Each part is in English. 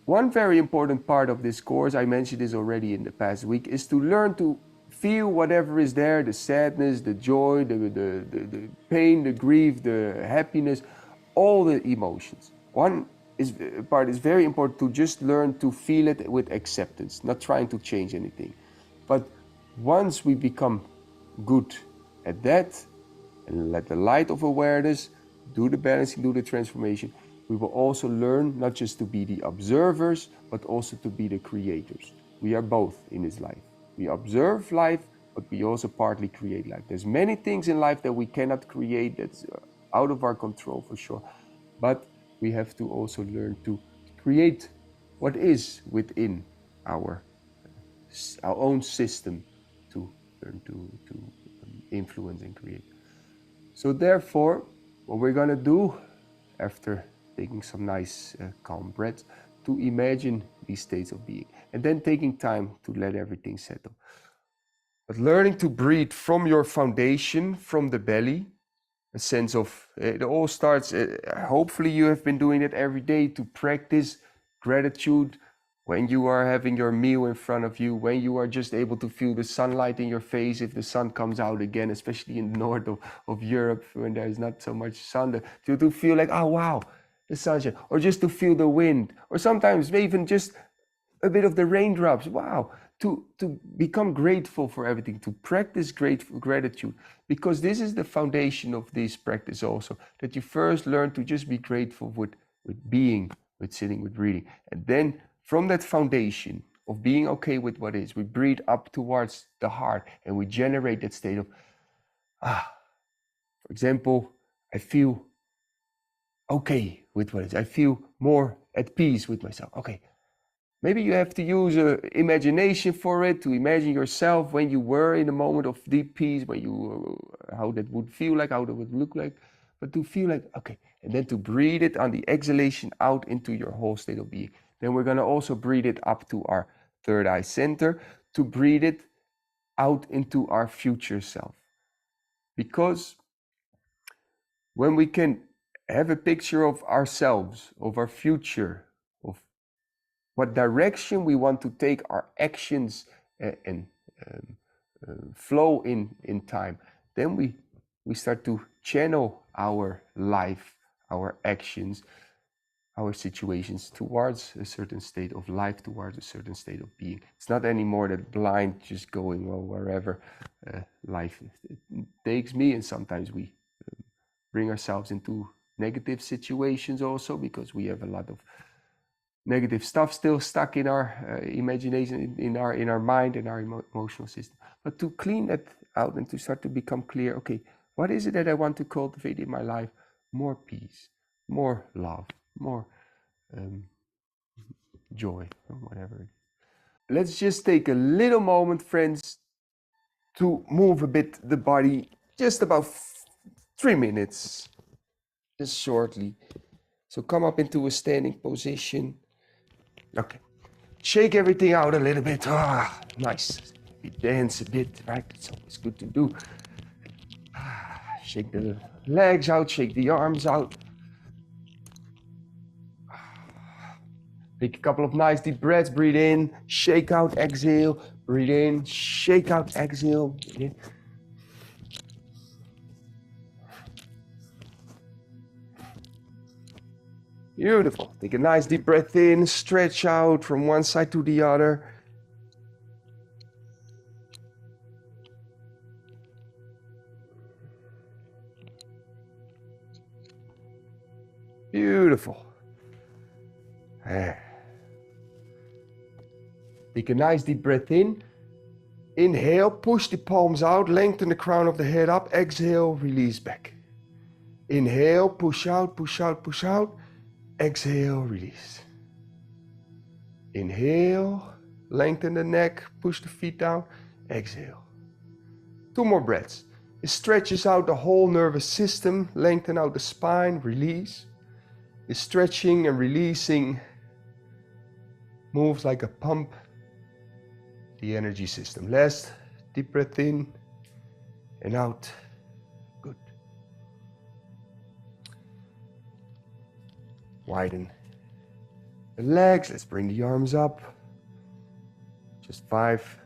one very important part of this course, I mentioned this already in the past week, is to learn to feel whatever is there, the sadness, the joy, the pain, the grief, the happiness, all the emotions. One part is very important to just learn to feel it with acceptance, not trying to change anything. But once we become good at that, and let the light of awareness do the balancing, do the transformation, we will also learn not just to be the observers, but also to be the creators. We are both in this life. We observe life, but we also partly create life. There's many things in life that we cannot create, that's out of our control for sure. But we have to also learn to create what is within our own system to learn to influence and create. So therefore, what we're going to do after taking some nice calm breaths, to imagine these states of being, and then taking time to let everything settle. But learning to breathe from your foundation, from the belly, a sense of, it all starts, hopefully you have been doing it every day, to practice gratitude when you are having your meal in front of you, when you are just able to feel the sunlight in your face, if the sun comes out again, especially in the north of Europe, when there is not so much sun, to feel like, oh wow, the sunshine, or just to feel the wind, or sometimes even just a bit of the raindrops, wow, to become grateful for everything, to practice gratitude, because this is the foundation of this practice also, that you first learn to just be grateful with being, with sitting, with breathing, and then from that foundation of being okay with what is, we breathe up towards the heart and we generate that state of, for example, I feel okay with what is. I feel more at peace with myself. Okay. Maybe you have to use imagination for it, to imagine yourself when you were in a moment of deep peace, when you, how that would feel like, how that would look like, but to feel like, okay, and then to breathe it on the exhalation out into your whole state of being. Then we're going to also breathe it up to our third eye center, to breathe it out into our future self. Because when we can have a picture of ourselves, of our future, of what direction we want to take our actions and flow in time, then we start to channel our life, our actions, our situations towards a certain state of life, towards a certain state of being. It's not anymore that blind, just going wherever life takes me. And sometimes we bring ourselves into negative situations also, because we have a lot of negative stuff still stuck in our imagination, in our mind, in our emotional system. But to clean that out and to start to become clear, okay, what is it that I want to cultivate in my life? More peace, more love, more joy, or whatever. Let's just take a little moment, friends, to move a bit the body, just about 3 minutes, just shortly. So come up into a standing position. Okay. Shake everything out a little bit. Nice. We dance a bit, right? It's always good to do. Shake the legs out, shake the arms out. Take a couple of nice deep breaths. Breathe in, shake out, exhale. Breathe in, shake out, exhale. Breathe in. Beautiful. Take a nice deep breath in, stretch out from one side to the other. Beautiful. Take a nice deep breath in. Inhale, push the palms out, lengthen the crown of the head up. Exhale, release back. Inhale, push out, push out, push out. Exhale, release. Inhale, lengthen the neck, push the feet down. Exhale. 2 more breaths. It stretches out the whole nervous system, lengthen out the spine, release. It's stretching and releasing, moves like a pump, the energy system. Last deep breath in and out. Good. Widen. Relax. Let's bring the arms up. Just 5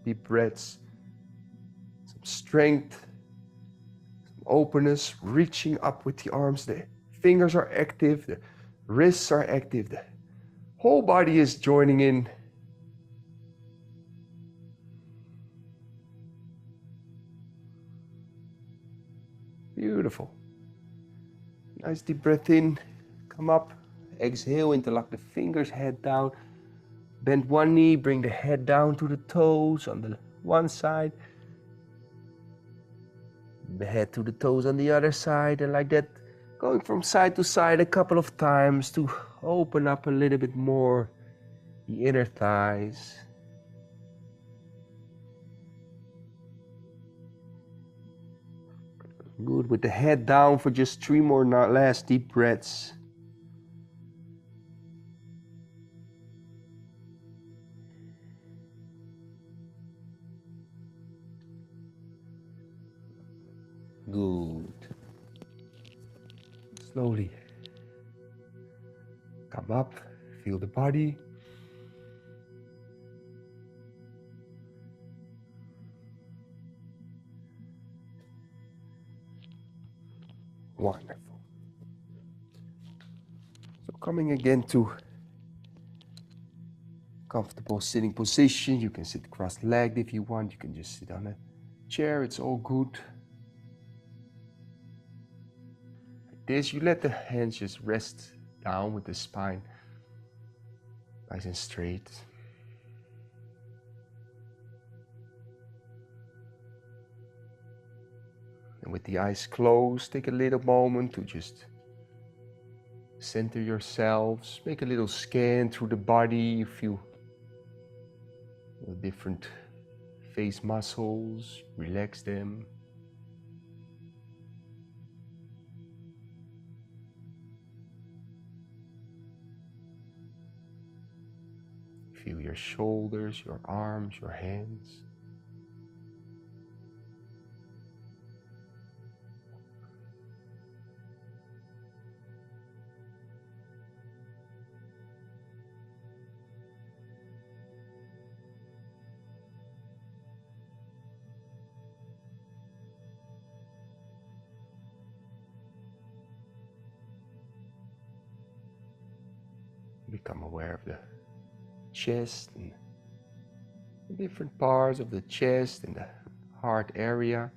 deep breaths. Some strength, some openness, reaching up with the arms. The fingers are active, the wrists are active, the whole body is joining in. Beautiful. Nice deep breath in. Come up. Exhale, interlock the fingers, head down. Bend one knee, bring the head down to the toes on the one side. The head to the toes on the other side, and like that, going from side to side a couple of times to open up a little bit more the inner thighs. Good, with the head down for just 3 more last deep breaths. Good. Slowly come up, feel the body. Wonderful. So coming again to comfortable sitting position. You can sit cross-legged if you want. You can just sit on a chair. It's all good. Like this, you let the hands just rest down with the spine nice and straight. And with the eyes closed, take a little moment to just center yourselves. Make a little scan through the body. You feel the different face muscles. Relax them. Feel your shoulders, your arms, your hands. Become aware of the chest and the different parts of the chest and the heart area.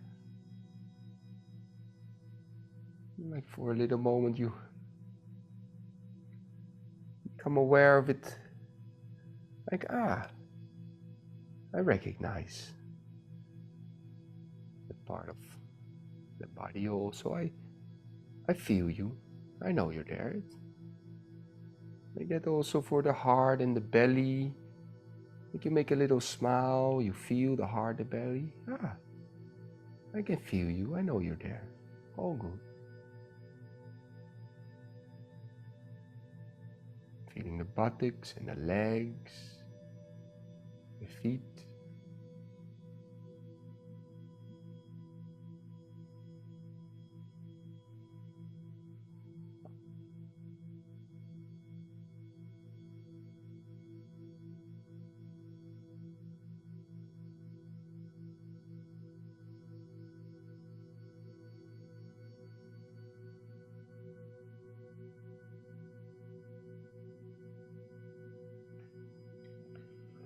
Like for a little moment you become aware of it. Like, I recognize the part of the body also. I feel you. I know you're there. Like that also for the heart and the belly. You can make a little smile. You feel the heart, the belly. I can feel you. I know you're there. All good. Feeling the buttocks and the legs, the feet.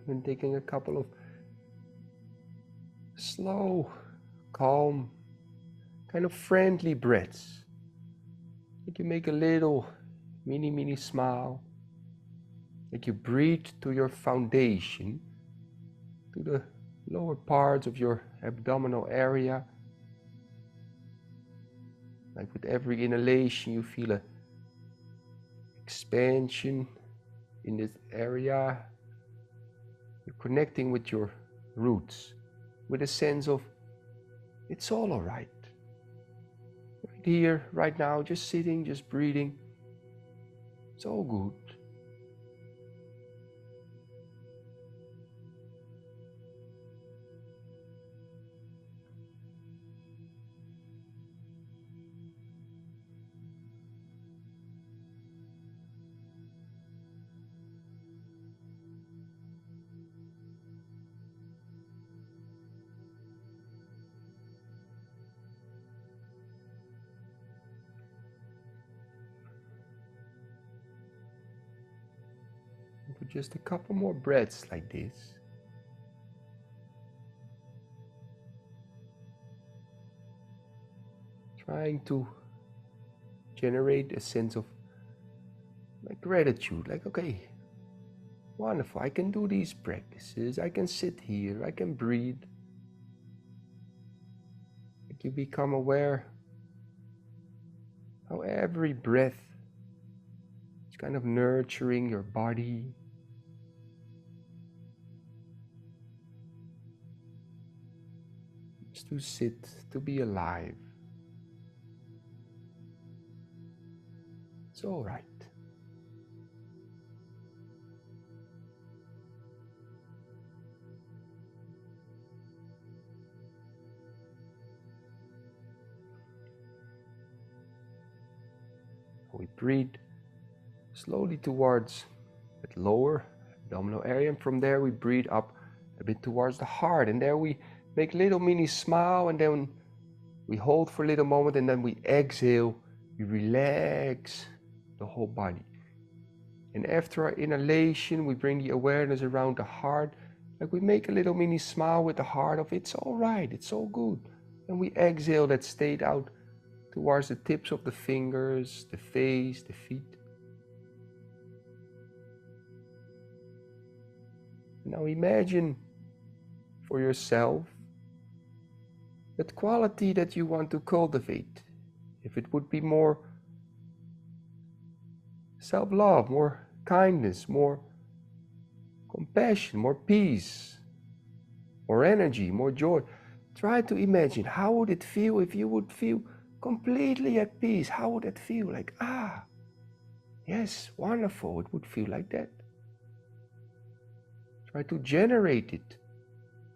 And taking a couple of slow, calm, kind of friendly breaths. You can make a little mini smile. Like you breathe to your foundation, to the lower parts of your abdominal area. Like with every inhalation, you feel an expansion in this area. You're connecting with your roots, with a sense of it's all right. Right here, right now, just sitting, just breathing. It's all good. Do just a couple more breaths like this. Trying to generate a sense of like gratitude, like, okay, wonderful, I can do these practices, I can sit here, I can breathe. Like you become aware how every breath is kind of nurturing your body. Just to sit, to be alive. It's all right. We breathe slowly towards that lower abdominal area, and from there we breathe up a bit towards the heart, and there we make little mini smile, and then we hold for a little moment, and then we exhale, we relax the whole body. And after our inhalation, we bring the awareness around the heart, like we make a little mini smile with the heart of it's all right, it's all good. And we exhale that state out towards the tips of the fingers, the face, the feet. Now imagine for yourself that quality that you want to cultivate. If it would be more self-love, more kindness, more compassion, more peace, more energy, more joy. Try to imagine how would it feel if you would feel completely at peace. How would it feel? Like, yes, wonderful, it would feel like that. Try to generate it.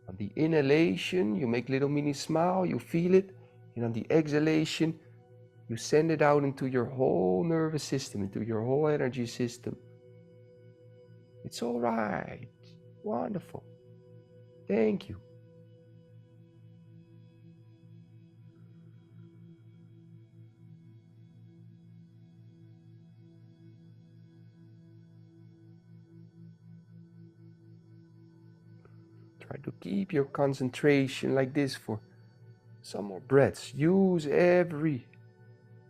On the inhalation, you make little mini smile, you feel it. And on the exhalation, you send it out into your whole nervous system, into your whole energy system. It's all right. Wonderful. Thank you. Try to keep your concentration like this for some more breaths. Use every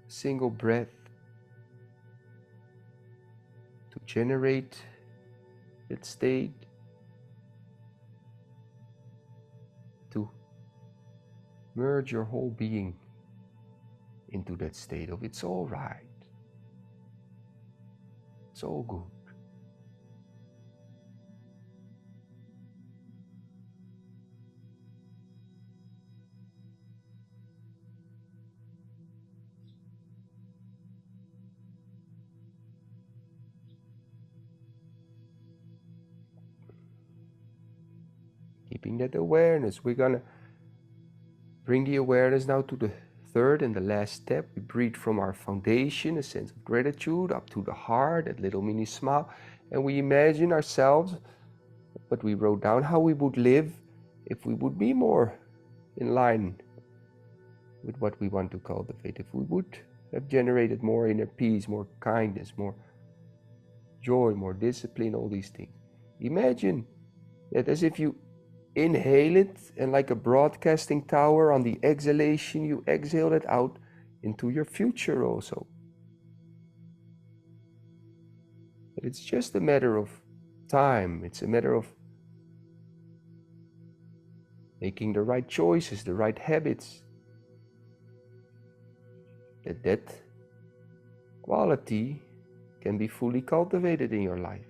single breath to generate that state, to merge your whole being into that state of it's all right, it's all good. Keeping that awareness, we're gonna bring the awareness now to the third and the last step. We breathe from our foundation, a sense of gratitude, up to the heart, that little mini smile, and we imagine ourselves, what we wrote down, how we would live if we would be more in line with what we want to cultivate, if we would have generated more inner peace, more kindness, more joy, more discipline, all these things. Imagine that as if you inhale it, and like a broadcasting tower, on the exhalation you exhale it out into your future also. But it's just a matter of time. It's a matter of making the right choices, the right habits, that quality can be fully cultivated in your life.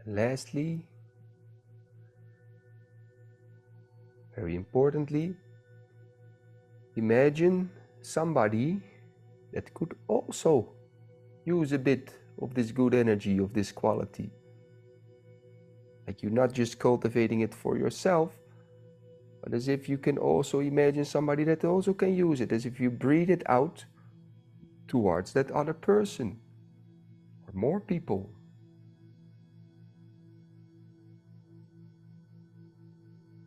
And lastly, very importantly, imagine somebody that could also use a bit of this good energy, of this quality. Like you're not just cultivating it for yourself, but as if you can also imagine somebody that also can use it, as if you breathe it out towards that other person or more people.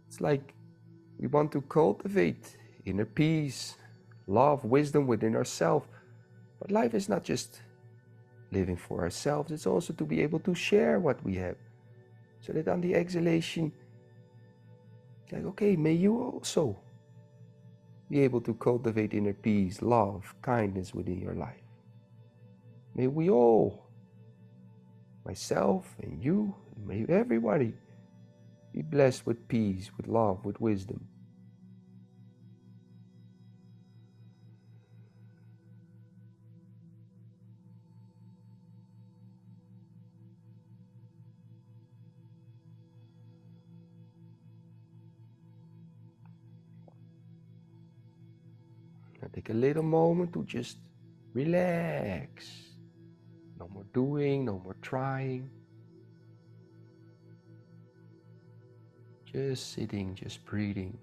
It's like we want to cultivate inner peace, love, wisdom within ourselves. But life is not just living for ourselves, it's also to be able to share what we have. So that on the exhalation, it's like, okay, may you also be able to cultivate inner peace, love, kindness within your life. May we all, myself and you, and may everybody be blessed with peace, with love, with wisdom. Now take a little moment to just relax. No more doing, no more trying. Just sitting, just breathing.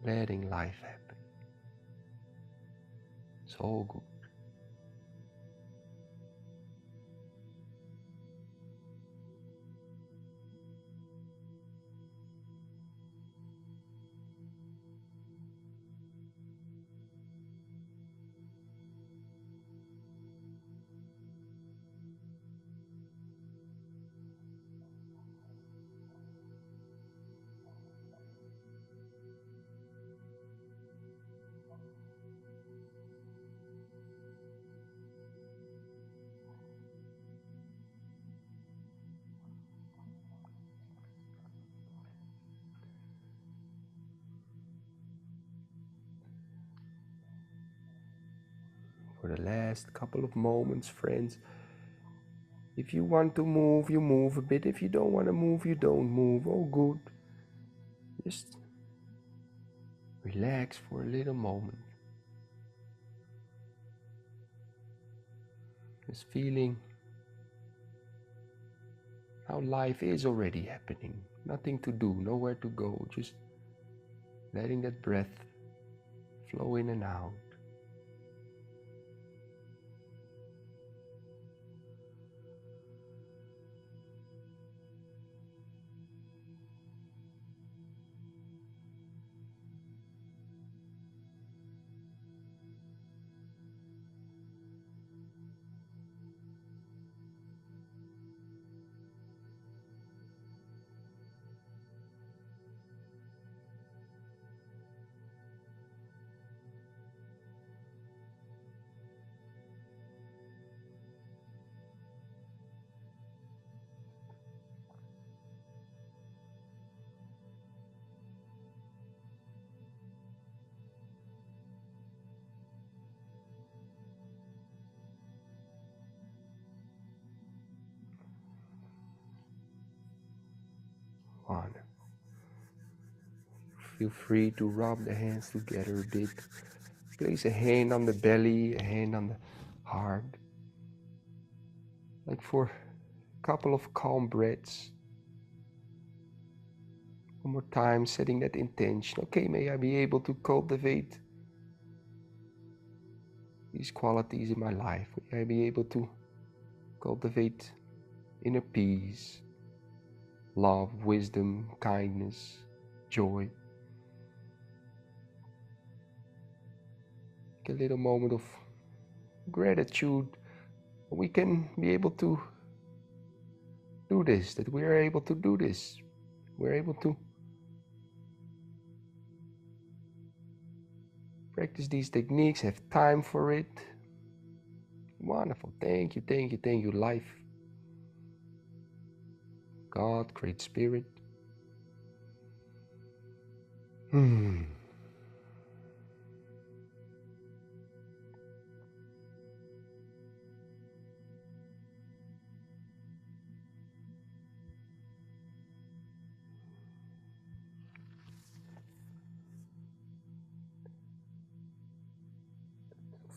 Letting life happen. It's all good. For the last couple of moments, friends, if you want to move, you move a bit. If you don't want to move, you don't move. All good. Just relax for a little moment. Just feeling how life is already happening. Nothing to do, nowhere to go. Just letting that breath flow in and out. On. Feel free to rub the hands together a bit. Place a hand on the belly, a hand on the heart. Like for a couple of calm breaths. One more time, setting that intention. Okay, may I be able to cultivate these qualities in my life. May I be able to cultivate inner peace, love, wisdom, kindness, joy. Take a little moment of gratitude. We can be able to do this, that we are able to do this. We're able to practice these techniques, have time for it. Wonderful. Thank you, thank you, thank you, life. God, Great Spirit.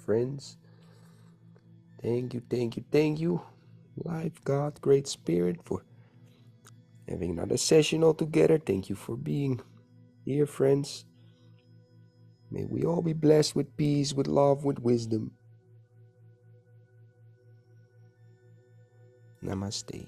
Friends, Thank you, thank you, thank you, Life, God, Great Spirit, for having another session all together. Thank you for being here, friends. May we all be blessed with peace, with love, with wisdom. Namaste.